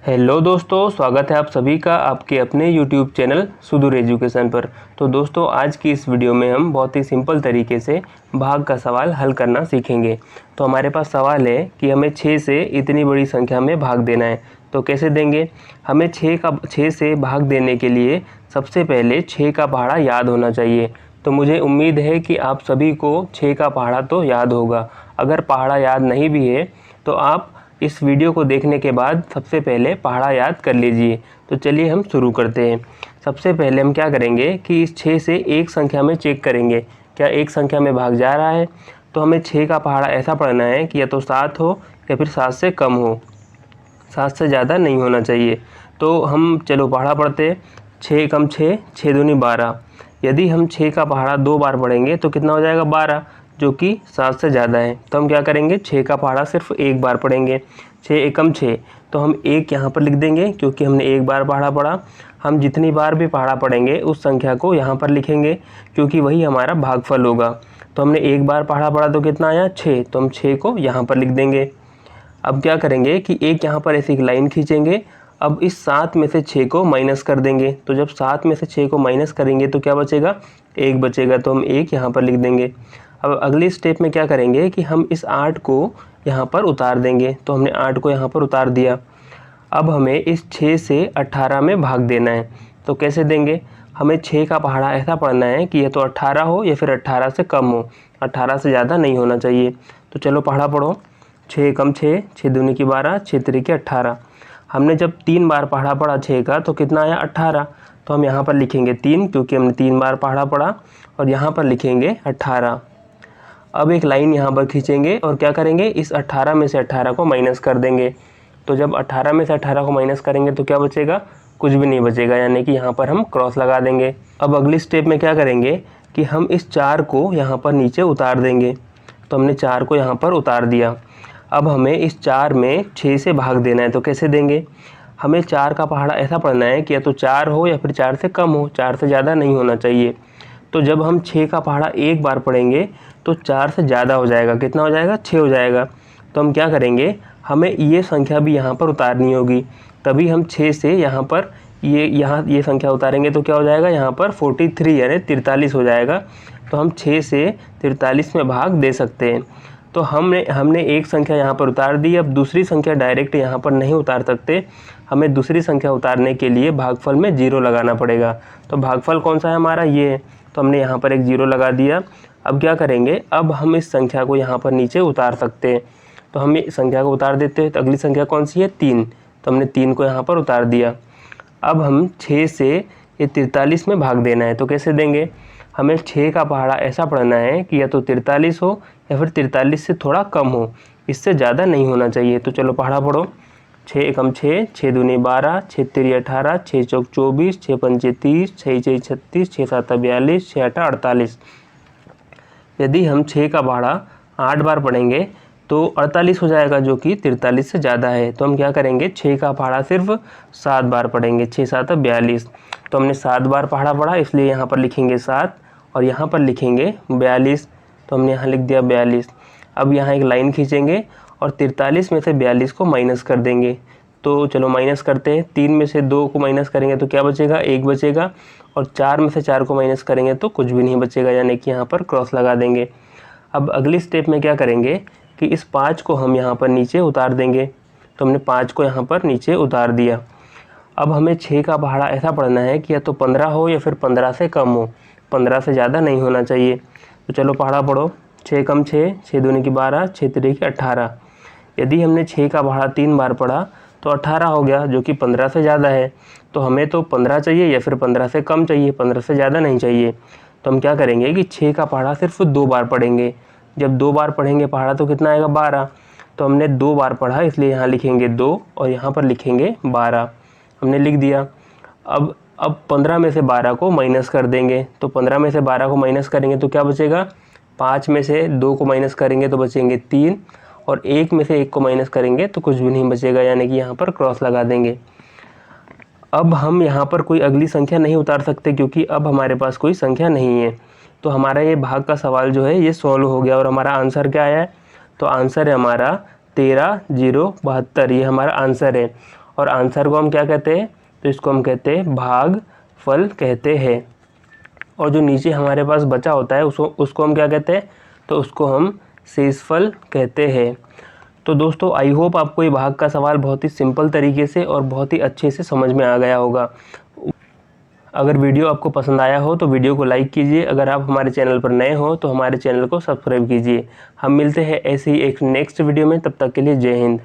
Hello दोस्तों, स्वागत है आप सभी का आपके अपने YouTube चैनल सुदूर एजुकेशन पर। तो दोस्तों, आज की इस वीडियो में हम बहुत ही सिंपल तरीके से भाग का सवाल हल करना सीखेंगे। तो हमारे पास सवाल है कि हमें 6 से इतनी बड़ी संख्या में भाग देना है, तो कैसे देंगे। हमें 6 से भाग देने के लिए सबसे पहले 6 का पहाड़ा याद होना चाहिए। तो मुझे उम्मीद है कि आप सभी को 6 का पहाड़ा तो याद होगा। अगर पहाड़ा याद नहीं भी है तो आप इस वीडियो को देखने के बाद सबसे पहले पहाड़ा याद कर लीजिए। तो चलिए हम शुरू करते हैं। सबसे पहले हम क्या करेंगे कि इस 6 से एक संख्या में चेक करेंगे, क्या एक संख्या में भाग जा रहा है। तो हमें 6 का पहाड़ा ऐसा पढ़ना है कि या तो 7 हो या फिर 7 से कम हो, 7 से ज़्यादा नहीं होना चाहिए। तो हम चलो पहाड़ा पढ़ते। 6 कम 6, 6 दूनी 12। यदि हम 6 का पहाड़ा 2 बार पढ़ेंगे तो कितना हो जाएगा 12, जो कि 7 से ज़्यादा है। तो हम क्या करेंगे, 6 का पहाड़ा सिर्फ एक बार पढ़ेंगे। 6 एकम 6, तो हम एक यहाँ पर लिख देंगे क्योंकि हमने एक बार पहाड़ा पढ़ा। हम जितनी बार भी पहाड़ा पढ़ेंगे उस संख्या को यहाँ पर लिखेंगे क्योंकि वही हमारा भागफल होगा। तो हमने एक बार पहाड़ा पढ़ा तो कितना आया 6, तो हम 6 को यहाँ पर लिख देंगे। अब क्या करेंगे कि एक यहाँ पर ऐसी एक लाइन खींचेंगे। अब इस 7 में से 6 को माइनस कर देंगे। तो जब 7 में से 6 को माइनस करेंगे तो क्या बचेगा, 1 बचेगा। तो हम 1 यहाँ पर लिख देंगे। अब अगली स्टेप में क्या करेंगे कि हम इस 8 को यहाँ पर उतार देंगे। तो हमने 8 को यहाँ पर उतार दिया। अब हमें इस 6 से 18 में भाग देना है। तो कैसे देंगे, हमें 6 का पहाड़ा ऐसा पढ़ना है कि या तो 18 हो या फिर 18 से कम हो, 18 से ज़्यादा नहीं होना चाहिए। तो चलो पहाड़ा पढ़ो। 6 कम 6, 6 दूनी की 12, 6 तिरी 18। हमने जब 3 बार पहाड़ा पढ़ा 6 का तो कितना आया 18। तो हम यहाँ पर लिखेंगे 3 क्योंकि हमने 3 बार पहाड़ा पढ़ा, और यहाँ पर लिखेंगे 18। अब एक लाइन यहाँ पर खींचेंगे और क्या करेंगे, इस 18 में से 18 को माइनस कर देंगे। तो जब 18 में से 18 को माइनस करेंगे तो क्या बचेगा, कुछ भी नहीं बचेगा, यानी कि यहाँ पर हम क्रॉस लगा देंगे। अब अगली स्टेप में क्या करेंगे कि हम इस 4 को यहाँ पर नीचे उतार देंगे। तो हमने 4 को यहाँ पर उतार दिया। अब हमें इस 4 में 6 से भाग देना है। तो कैसे देंगे, हमें 4 का पहाड़ा ऐसा पढ़ना है कि या तो 4 हो या फिर 4 से कम हो, 4 से ज़्यादा नहीं होना चाहिए। तो जब हम 6 का पहाड़ा एक बार पढ़ेंगे तो 4 से ज़्यादा हो जाएगा, कितना हो जाएगा 6 हो जाएगा। तो हम क्या करेंगे, हमें ये संख्या भी यहाँ पर उतारनी होगी। तभी हम 6 से यहाँ पर ये संख्या उतारेंगे तो क्या हो जाएगा, यहाँ पर 43 यानी 43 हो जाएगा। तो हम 6 से 43 में भाग दे सकते हैं। तो हमने एक संख्या यहाँ पर उतार दी। अब दूसरी संख्या डायरेक्ट यहाँ पर नहीं उतार सकते, हमें दूसरी संख्या उतारने के लिए भागफल में 0 लगाना पड़ेगा। तो भागफल कौन सा है हमारा, ये है। तो हमने यहाँ पर एक 0 लगा दिया। अब क्या करेंगे, अब हम इस संख्या को यहाँ पर नीचे उतार सकते हैं। तो हम इस संख्या को उतार देते हैं। तो अगली संख्या कौन सी है, 3। तो हमने 3 को यहाँ पर उतार दिया। अब हम 6 से ये 43 में भाग देना है। तो कैसे देंगे, हमें 6 का पहाड़ा ऐसा पढ़ना है कि या तो 43 हो या फिर 43 से थोड़ा कम हो, इससे ज़्यादा नहीं होना चाहिए। तो चलो पहाड़ा पढ़ो। 6 एकम 6, 6 दूनी 12, 6 तिरी 18, 6 चौक 24, 6 पंचे 30, 6 छः 36, 6 7 42, 6 8 48। यदि हम 6 का पहाड़ा 8 बार पढ़ेंगे तो 48 हो जाएगा, जो कि 43 से ज़्यादा है। तो हम क्या करेंगे, 6 का पहाड़ा सिर्फ 7 बार पढ़ेंगे। 6 7 42। तो हमने 7 बार पहाड़ा पढ़ा, इसलिए यहाँ पर लिखेंगे 7 और यहाँ पर लिखेंगे 42। तो हमने यहाँ लिख दिया 42। अब यहाँ एक लाइन खींचेंगे और 43 में से 42 को माइनस कर देंगे। तो चलो माइनस करते हैं। 3 में से 2 को माइनस करेंगे तो क्या बचेगा, 1 बचेगा। और 4 में से 4 को माइनस करेंगे तो कुछ भी नहीं बचेगा, यानी कि यहाँ पर क्रॉस लगा देंगे। अब अगली स्टेप में क्या करेंगे कि इस 5 को हम यहाँ पर नीचे उतार देंगे। तो हमने 5 को यहाँ पर नीचे उतार दिया। अब हमें 6 का पहाड़ा ऐसा पढ़ना है कि या तो 15 हो या फिर 15 से कम हो, 15 से ज़्यादा नहीं होना चाहिए। तो चलो पहाड़ा पढ़ो। 6 कम 6, 6 दूनी की 12, 6 तिरी की 18। यदि हमने 6 का पहाड़ा 3 बार पढ़ा तो 18 हो गया, जो कि 15 से ज़्यादा है। तो हमें तो 15 चाहिए या फिर 15 से कम चाहिए, 15 से ज़्यादा नहीं चाहिए। तो हम क्या करेंगे कि 6 का पहाड़ा सिर्फ 2 बार पढ़ेंगे। जब 2 बार पढ़ेंगे पहाड़ा तो कितना आएगा 12। तो हमने 2 बार पढ़ा, इसलिए यहाँ लिखेंगे 2 और यहाँ पर लिखेंगे 12। हमने लिख दिया। अब 15 में से 12 को माइनस कर देंगे। तो 15 में से 12 को माइनस करेंगे तो क्या बचेगा, 5 में से 2 को माइनस करेंगे तो बचेंगे 3, और 1 में से 1 को माइनस करेंगे तो कुछ भी नहीं बचेगा, यानी कि यहाँ पर क्रॉस लगा देंगे। अब हम यहाँ पर कोई अगली संख्या नहीं उतार सकते क्योंकि अब हमारे पास कोई संख्या नहीं है। तो हमारा ये भाग का सवाल जो है ये सॉल्व हो गया। और हमारा आंसर क्या आया है, तो आंसर है हमारा 13,072, ये हमारा आंसर है। और आंसर को हम क्या कहते हैं, तो इसको हम कहते हैं भागफल कहते हैं। और जो नीचे हमारे पास बचा होता है उसको हम क्या कहते हैं, तो उसको हम शेषफल कहते हैं। तो दोस्तों आई होप आपको ये भाग का सवाल बहुत ही सिंपल तरीके से और बहुत ही अच्छे से समझ में आ गया होगा। अगर वीडियो आपको पसंद आया हो तो वीडियो को लाइक कीजिए। अगर आप हमारे चैनल पर नए हो तो हमारे चैनल को सब्सक्राइब कीजिए। हम मिलते हैं ऐसे ही एक नेक्स्ट वीडियो में, तब तक के लिए जय हिंद।